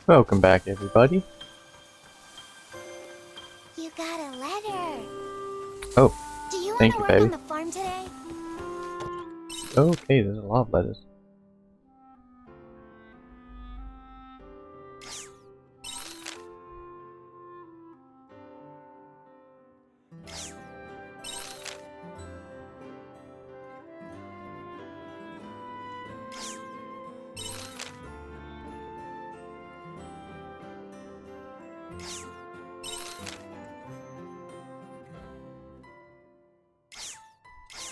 Welcome back, everybody. You got a letter. Oh, Do you want thank to you, work on baby. the farm today? Okay, there's a lot of letters.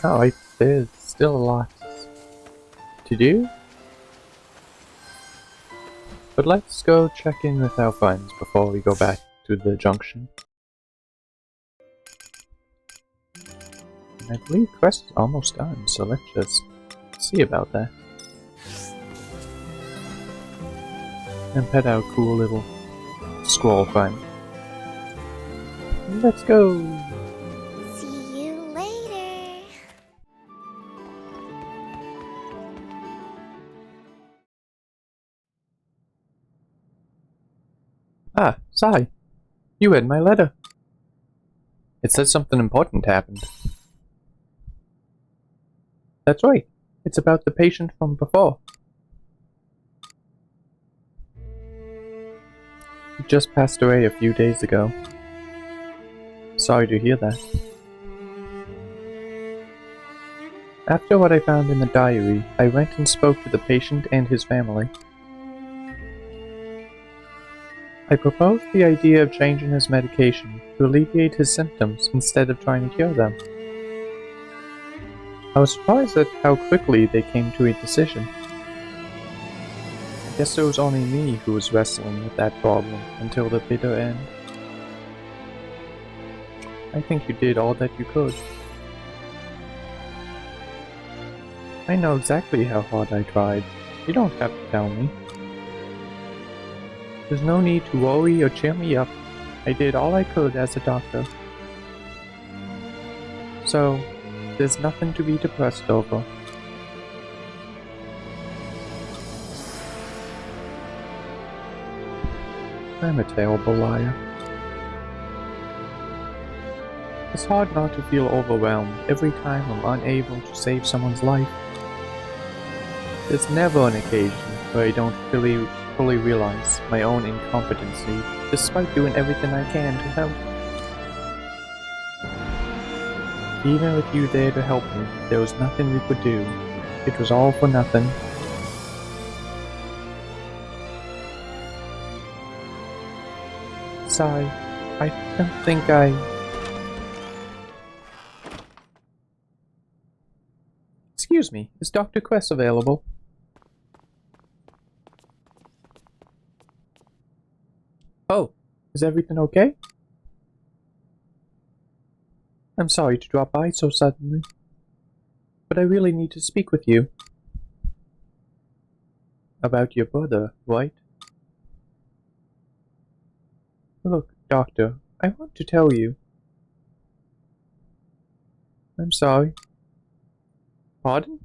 Oh, there's still a lot to do. But let's go check in with our friends before we go back to the junction. I believe quest is almost done, so let's just see about that. And pet our cool little squirrel friend. Let's go! See you later. Ah, Sai! You read my letter. It says something important happened. That's right. It's about the patient from before. He just passed away a few days ago. Sorry to hear that. After what I found in the diary, I went and spoke to the patient and his family. I proposed the idea of changing his medication to alleviate his symptoms instead of trying to cure them. I was surprised at how quickly they came to a decision. I guess it was only me who was wrestling with that problem until the bitter end. I think you did all that you could. I know exactly how hard I tried. You don't have to tell me. There's no need to worry or cheer me up. I did all I could as a doctor. So, there's nothing to be depressed over. I'm a terrible liar. It's hard not to feel overwhelmed every time I'm unable to save someone's life. There's never an occasion where I don't fully realize my own incompetency, despite doing everything I can to help. Even with you there to help me, there was nothing we could do. It was all for nothing. Sigh, I don't think Excuse me, is Dr. Quest available? Oh, is everything okay? I'm sorry to drop by so suddenly, but I really need to speak with you. About your brother, right? Look, Doctor, I want to tell you. I'm sorry. Pardon?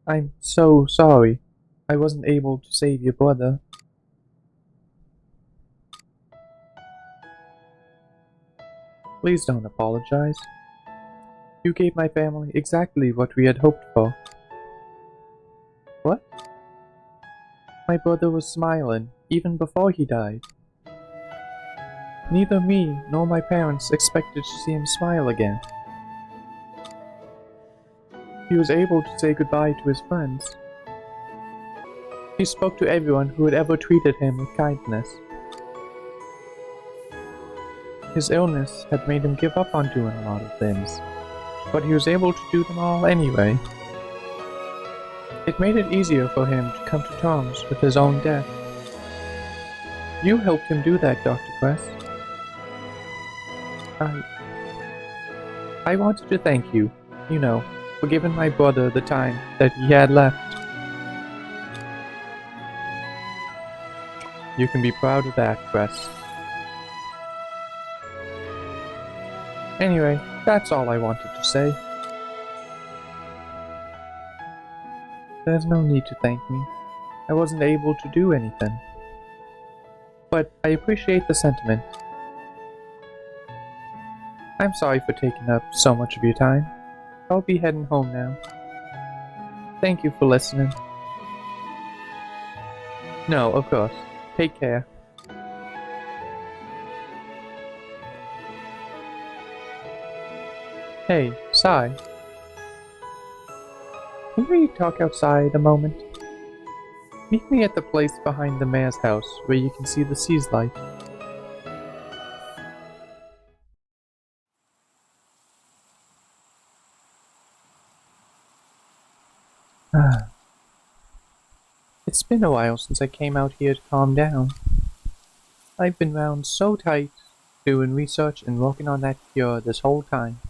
I'm so sorry. I wasn't able to save your brother. Please don't apologize. You gave my family exactly what we had hoped for. What? My brother was smiling, even before he died. Neither me nor my parents expected to see him smile again. He was able to say goodbye to his friends. He spoke to everyone who had ever treated him with kindness. His illness had made him give up on doing a lot of things, but he was able to do them all anyway. It made it easier for him to come to terms with his own death. You helped him do that, Dr. Quest. I wanted to thank you, for giving my brother the time that he had left. You can be proud of that, Quest. Anyway, that's all I wanted to say. There's no need to thank me. I wasn't able to do anything. But I appreciate the sentiment. I'm sorry for taking up so much of your time. I'll be heading home now. Thank you for listening. No, of course. Take care. Hey, Sai. Can we talk outside a moment? Meet me at the place behind the mayor's house where you can see the sea's light. It's been a while since I came out here to calm down. I've been wound so tight, doing research and working on that cure this whole time.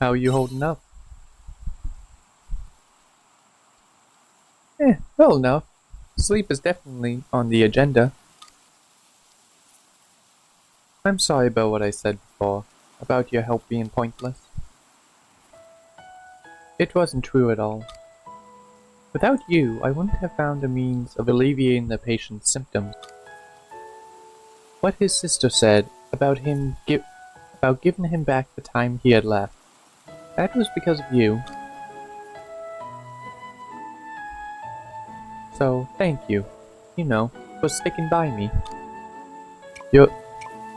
How are you holding up? Well enough. Sleep is definitely on the agenda. I'm sorry about what I said before, about your help being pointless. It wasn't true at all. Without you, I wouldn't have found a means of alleviating the patient's symptoms. What his sister said about giving him back the time he had left, that was because of you. So, thank you, for sticking by me. You're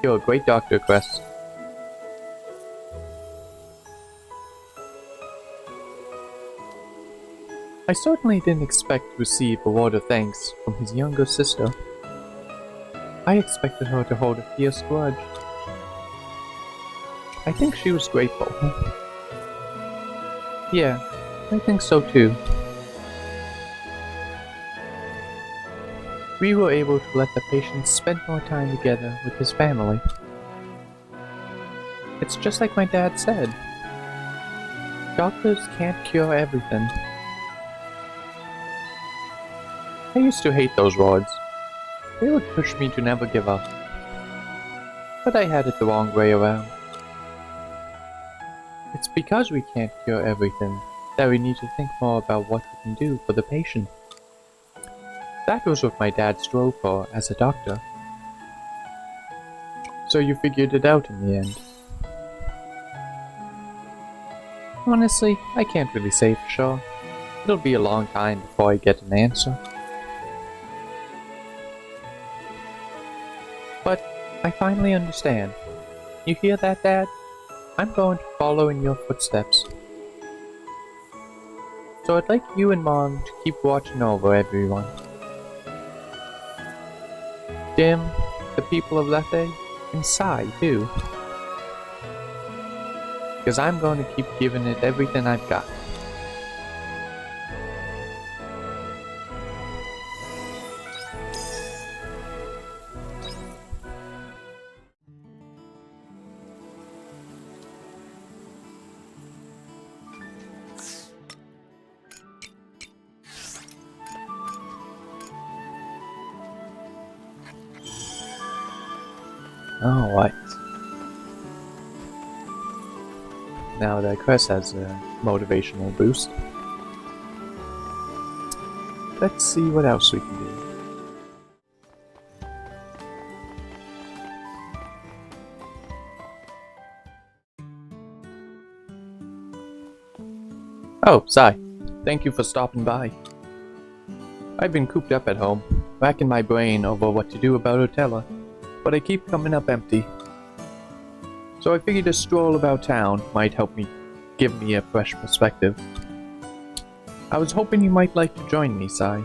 a great doctor, Cress. I certainly didn't expect to receive a word of thanks from his younger sister. I expected her to hold a fierce grudge. I think she was grateful. Yeah, I think so too. We were able to let the patient spend more time together with his family. It's just like my dad said. Doctors can't cure everything. I used to hate those words. They would push me to never give up. But I had it the wrong way around. It's because we can't cure everything that we need to think more about what we can do for the patient. That was what my dad strove for as a doctor. So you figured it out in the end. Honestly, I can't really say for sure. It'll be a long time before I get an answer. But I finally understand. You hear that, Dad? I'm going to follow in your footsteps. So I'd like you and Mom to keep watching over everyone. Dim, the people of Lethe, and Sai too. Because I'm going to keep giving it everything I've got. Alright. Now that Cress has a motivational boost, let's see what else we can do. Oh, Sai. Thank you for stopping by. I've been cooped up at home, racking my brain over what to do about Harvestella, but I keep coming up empty. So I figured a stroll about town might give me a fresh perspective. I was hoping you might like to join me, Sai.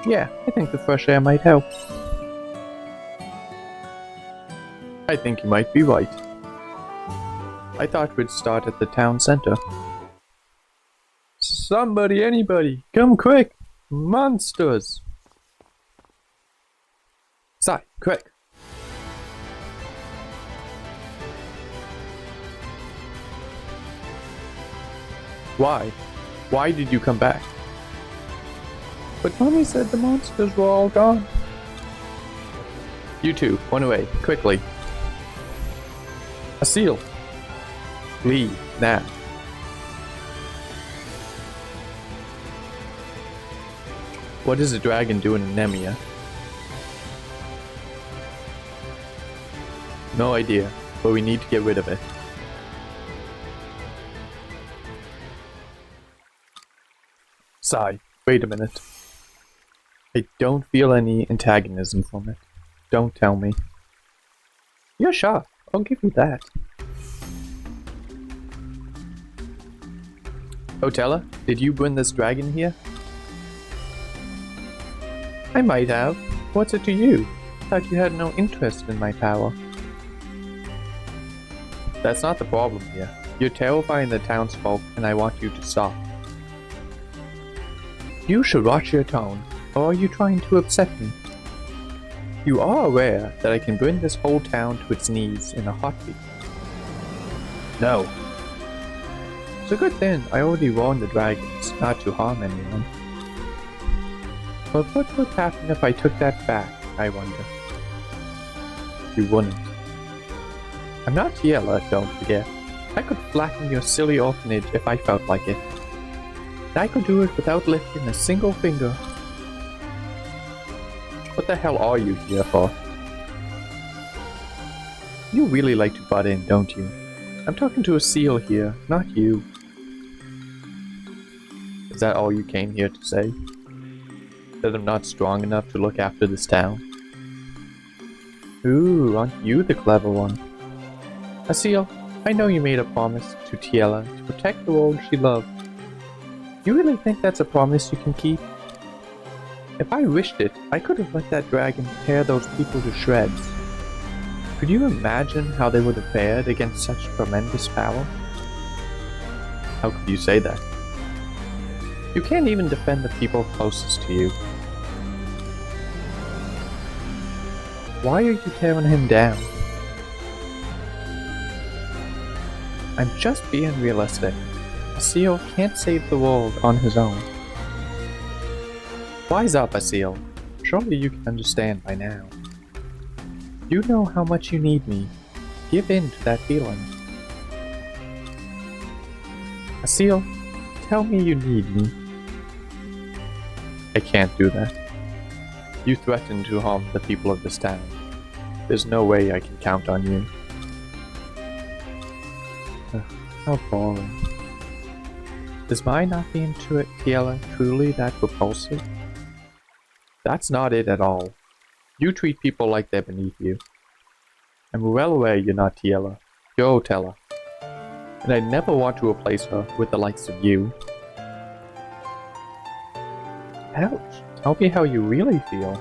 Yeah, I think the fresh air might help. I think you might be right. I thought we'd start at the town center. Somebody, anybody, come quick! Monsters! Sai, quick! Why? Why did you come back? But Mommy said the monsters were all gone. You two, run away, quickly. A seal. Leave, now. What is a dragon doing in Nemia? No idea, but we need to get rid of it. Sigh, wait a minute. I don't feel any antagonism from it. Don't tell me. You're sharp, I'll give you that. Otella, did you bring this dragon here? I might have. What's it to you? Thought you had no interest in my power. That's not the problem here. You're terrifying the townsfolk and I want you to stop. You should watch your tone, or are you trying to upset me? You are aware that I can bring this whole town to its knees in a heartbeat. No. It's a good thing I already warned the dragons not to harm anyone. But what would happen if I took that back, I wonder? You wouldn't. I'm not Tiela, don't forget. I could flatten your silly orphanage if I felt like it. And I could do it without lifting a single finger. What the hell are you here for? You really like to butt in, don't you? I'm talking to a seal here, not you. Is that all you came here to say? That I'm not strong enough to look after this town? Ooh, aren't you the clever one? Asil, I know you made a promise to Tiela to protect the world she loved. You really think that's a promise you can keep? If I wished it, I could have let that dragon tear those people to shreds. Could you imagine how they would have fared against such tremendous power? How could you say that? You can't even defend the people closest to you. Why are you tearing him down? I'm just being realistic. Asil can't save the world on his own. Wise up, Asil. Surely you can understand by now. You know how much you need me. Give in to that feeling. Asil, tell me you need me. I can't do that. You threatened to harm the people of this town. There's no way I can count on you. Ugh, how boring. Is my not being to Tiela truly that repulsive? That's not it at all. You treat people like they're beneath you. I'm well aware you're not Tiela. You're Otella. And I never want to replace her with the likes of you. Ouch. Tell me how you really feel.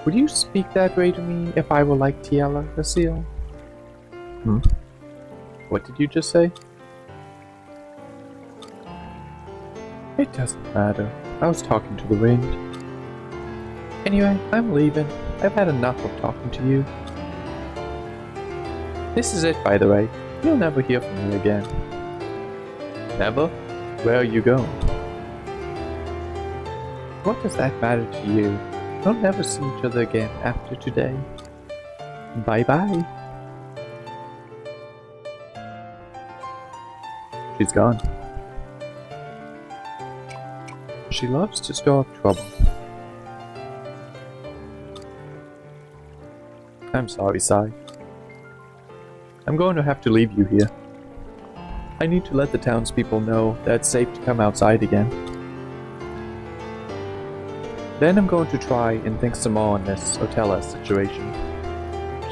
Would you speak that way to me if I were like Tiela, Asil? What did you just say? It doesn't matter. I was talking to the wind. Anyway, I'm leaving. I've had enough of talking to you. This is it, by the way. You'll never hear from me again. Never? Where are you going? What does that matter to you? We'll never see each other again after today. Bye-bye. She's gone. She loves to stir up trouble. I'm sorry, Sai. I'm going to have to leave you here. I need to let the townspeople know that it's safe to come outside again. Then I'm going to try and think some more on this Otella situation.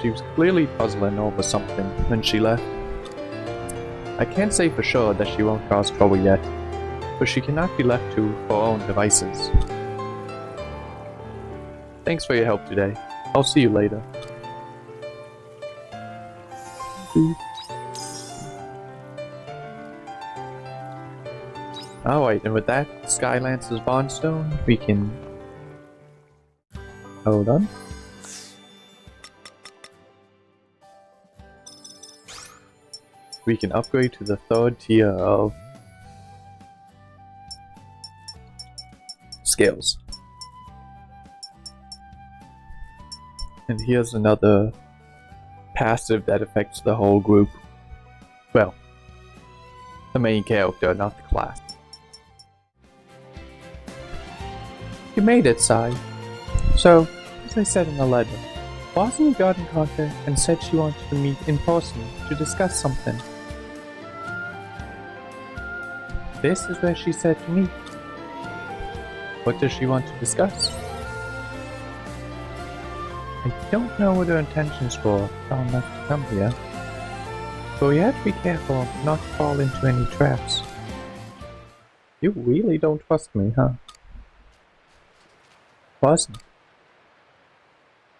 She was clearly puzzling over something when she left. I can't say for sure that she won't cause trouble yet, but she cannot be left to her own devices. Thanks for your help today. I'll see you later. Alright, and with that, Skylance's Bondstone, we can... Hold on. We can upgrade to the 3rd tier of skills. And here's another passive that affects the whole group. Well, the main character, not the class. You made it, Sai. So, as I said in the letter, Bosnia got in contact and said she wanted to meet in person to discuss something. This is where she said to meet. What does she want to discuss? I don't know what her intentions were telling us to come here, but we have to be careful not to fall into any traps. You really don't trust me, huh? Wasn't.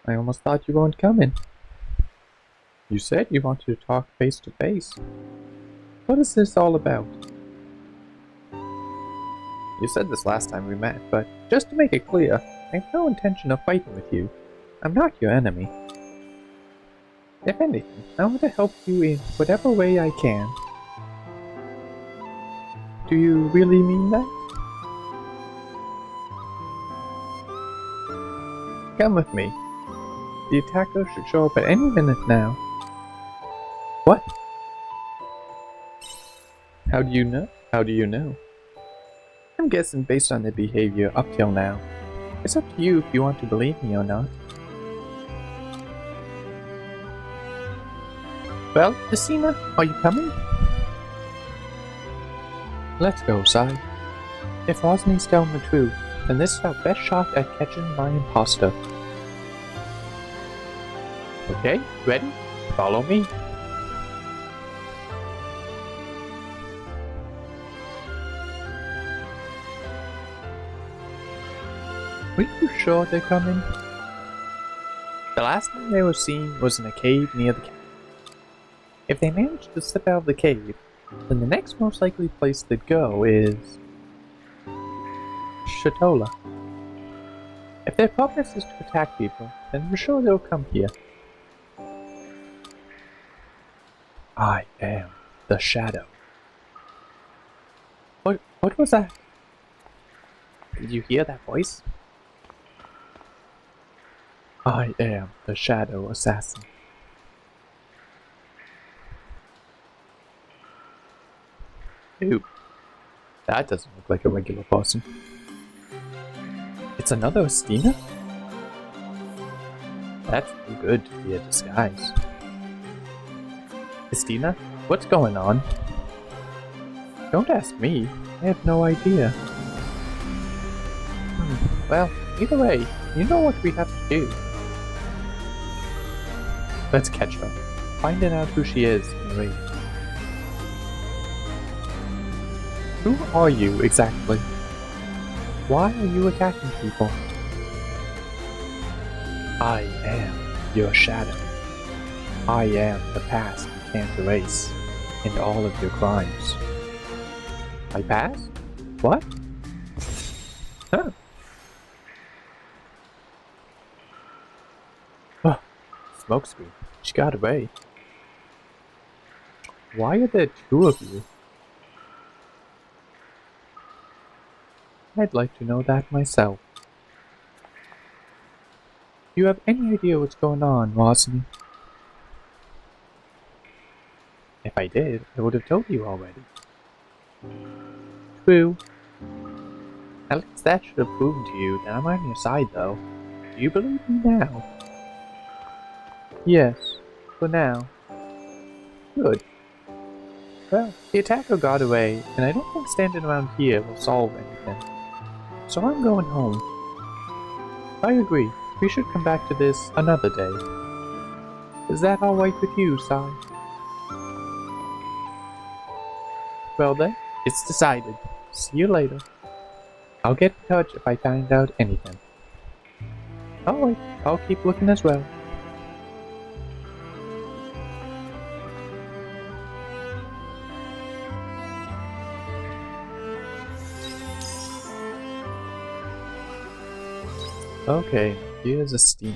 I almost thought you weren't coming. You said you wanted to talk face to face. What is this all about? You said this last time we met, but just to make it clear, I have no intention of fighting with you. I'm not your enemy. If anything, I want to help you in whatever way I can. Do you really mean that? Come with me. The attacker should show up at any minute now. What? How do you know? How do you know? I'm guessing based on their behavior up till now. It's up to you if you want to believe me or not. Well, Lucina, are you coming? Let's go, Sai. If Rosny's telling the truth, then this is our best shot at catching my imposter. Okay, ready? Follow me. Are you sure they're coming? The last time they were seen was in a cave near the cave. If they manage to slip out of the cave, then the next most likely place they'd go is Shatola. If their purpose is to attack people, then we're sure they'll come here. I am the Shadow. What was that? Did you hear that voice? I am the Shadow Assassin. Ew. That doesn't look like a regular person. It's another Estina? That's too good to be a disguise. Estina, what's going on? Don't ask me. I have no idea. Well, either way, you know what we have to do. Let's catch her. Finding out who she is and wait. Who are you, exactly? Why are you attacking people? I am your shadow. I am the past you can't erase, and all of your crimes. My past? What? Huh. Oh, smokescreen. She got away. Why are there two of you? I'd like to know that myself. Do you have any idea what's going on, Watson? If I did, I would have told you already. True. At least that should have proven to you that I'm on your side, though. Do you believe me now? Yes, for now. Good. Well, the attacker got away, and I don't think standing around here will solve anything. So I'm going home. I agree. We should come back to this another day. Is that alright with you, Sai? Well then, it's decided. See you later. I'll get in touch if I find out anything. Alright, I'll keep looking as well. Okay, here's a Steams.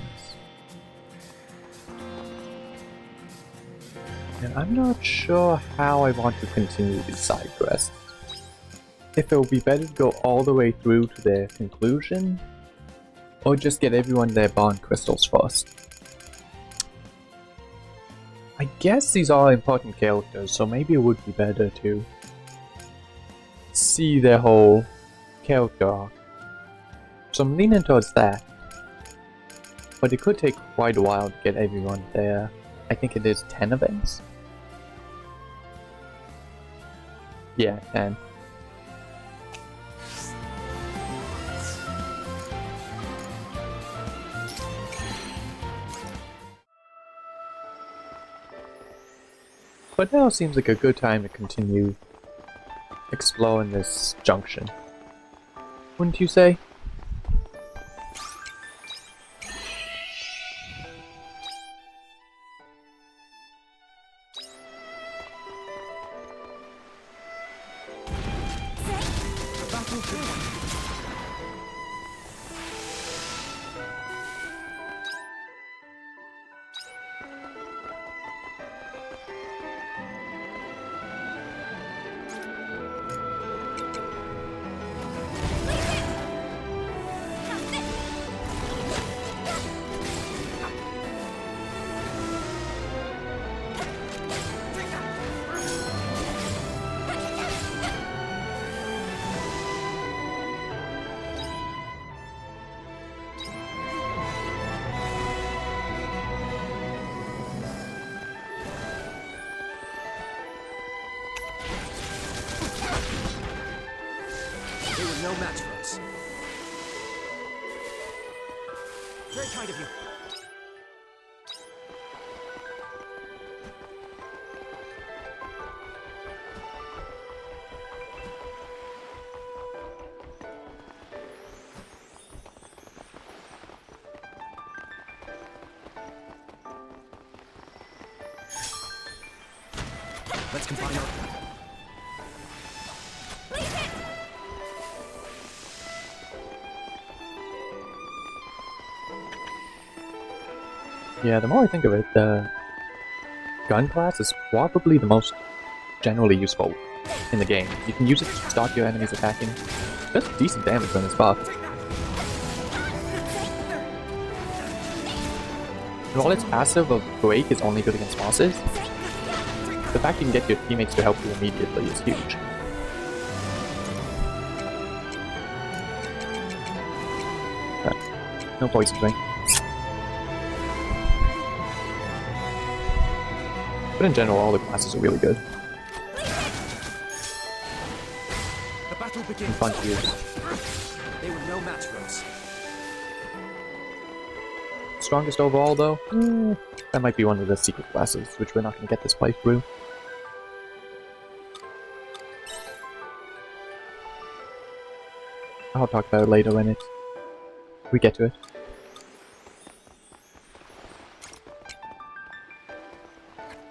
And I'm not sure how I want to continue these side quests. If it would be better to go all the way through to their conclusion, or just get everyone their bond crystals first. I guess these are important characters, so maybe it would be better to see their whole character arc So I'm leaning towards that. But it could take quite a while to get everyone there. I think it is 10 events? Yeah, 10. But now seems like a good time to continue exploring this junction. Wouldn't you say? They were no match for us. Very kind of you. Let's combine our... Yeah, the more I think of it, the gun class is probably the most generally useful in the game. You can use it to start your enemies attacking. Does decent damage when it's buffed. And while its passive of Break is only good against bosses, the fact you can get your teammates to help you immediately is huge. No poison ring. But in general, all the classes are really good. The battle begins. And fun to use. They were no match for us. Strongest overall, though? That might be one of the secret classes, which we're not going to get this playthrough. I'll talk about it later when we get to it.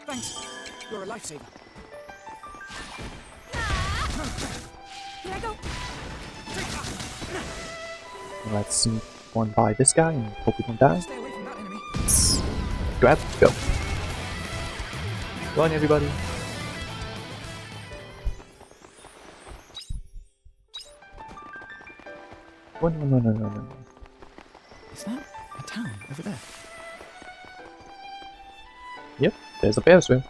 Thanks. You're a lifesaver. Here I go. Let's see one by this guy and hope we don't die. Stay away from that enemy. Grab, go. Go on, everybody. Oh, no. Is that a town over there? Yep, there's a Ferris wheel.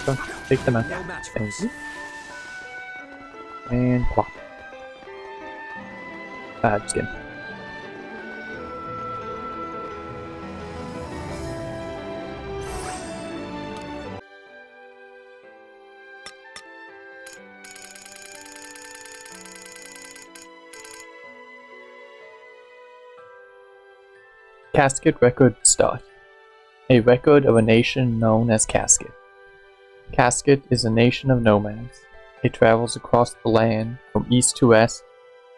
Go, take them out. No match for Thank us. you. And plop. Just kidding. Casket Record Start. A record of a nation known as Casket. Casket is a nation of nomads. It travels across the land from east to west,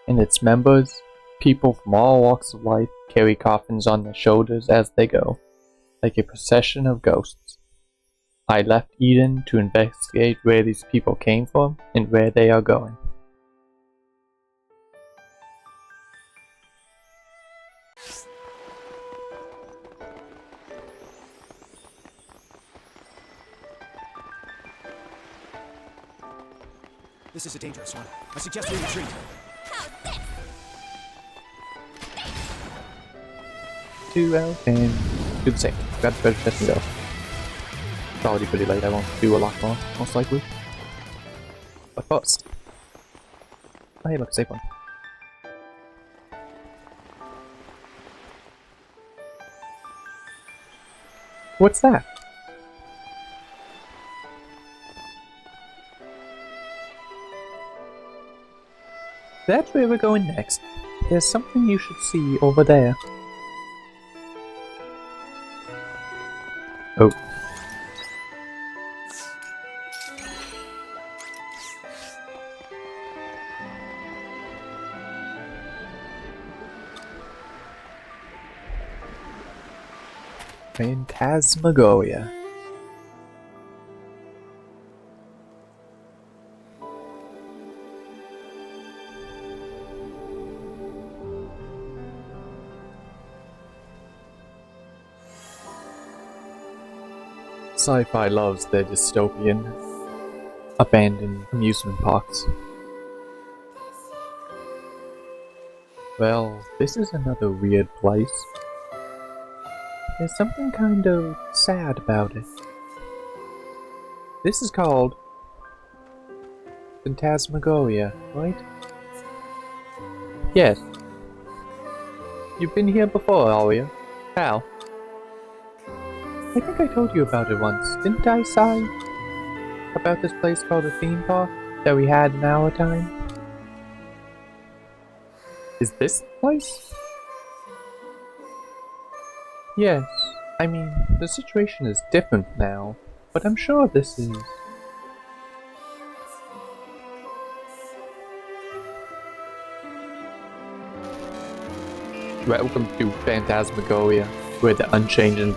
and its members, people from all walks of life, carry coffins on their shoulders as they go, like a procession of ghosts. I left Eden to investigate where these people came from and where they are going. This is a dangerous one. I suggest we retreat. Two out and do the same. Grab the treasure chest and go. It's already pretty late, I won't do a lot more, most likely. But first... Oh, hey, look, safe one. What's that? That's where we're going next. There's something you should see over there. Oh. Phantasmagoria. Sci-fi loves their dystopian, abandoned amusement parks. Well, this is another weird place. There's something kind of sad about it. This is called Phantasmagoria, right? Yes. You've been here before, Aria. How? I think I told you about it once, didn't I, Sai? About this place called a theme park that we had in our time? Is this the place? Yes. I mean, the situation is different now, but I'm sure this is... Welcome to Phantasmagoria, where the unchanging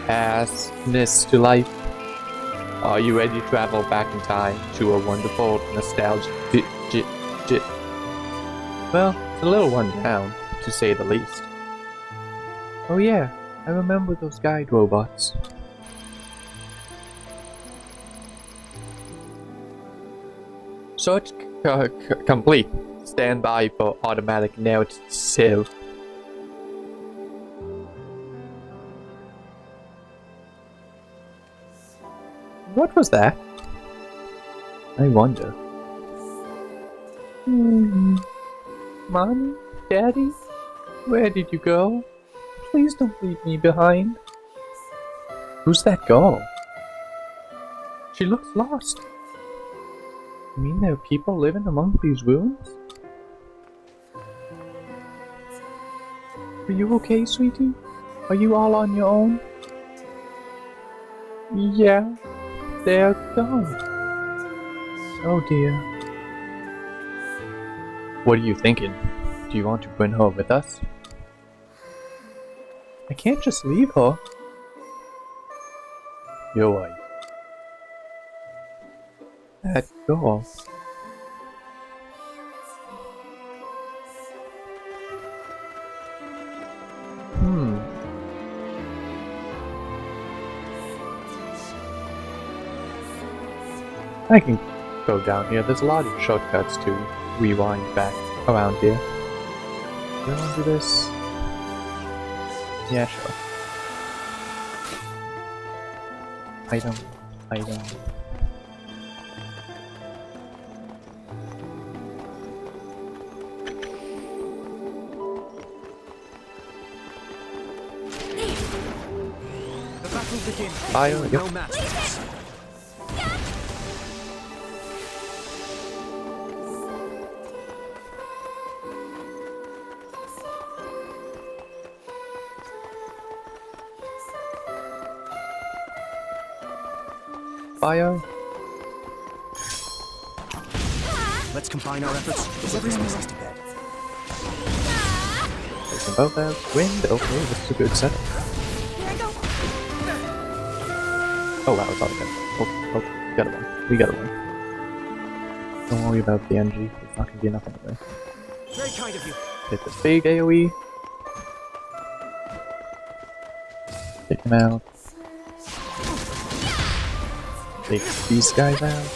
pastness to life. Are you ready to travel back in time to a wonderful nostalgia? Well, it's a little one down, to say the least. Oh yeah, I remember those guide robots. Search complete. Stand by for automatic narrative. What was that? I wonder. Mommy? Daddy? Where did you go? Please don't leave me behind. Who's that girl? She looks lost. You mean there are people living among these ruins? Are you okay, sweetie? Are you all on your own? Yeah, they're gone. Oh dear. What are you thinking? Do you want to bring her with us? I can't just leave her. You're right. That girl. I can go down here. There's a lot of shortcuts to rewind back around here. Do I want to do this? Yeah, sure. Item. The battle begins. Fire, yep. No match. Fire. Let's combine our efforts. Is everyone else to bed? There's them both out. Wind. Okay, this is a good setup. Here I go. Oh wow, it's all good. Okay, we got a win. We got a win. Don't worry about the NG. It's not gonna be enough anyway. Very kind of you. Hit this big AoE. Take him out. Take these guys out.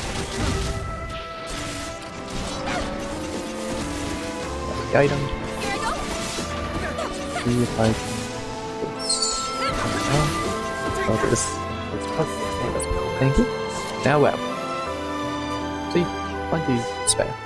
Got the items. Here I go. See if I can... Oh, this. It's perfect. Thank you. Now well. See, plenty to spare.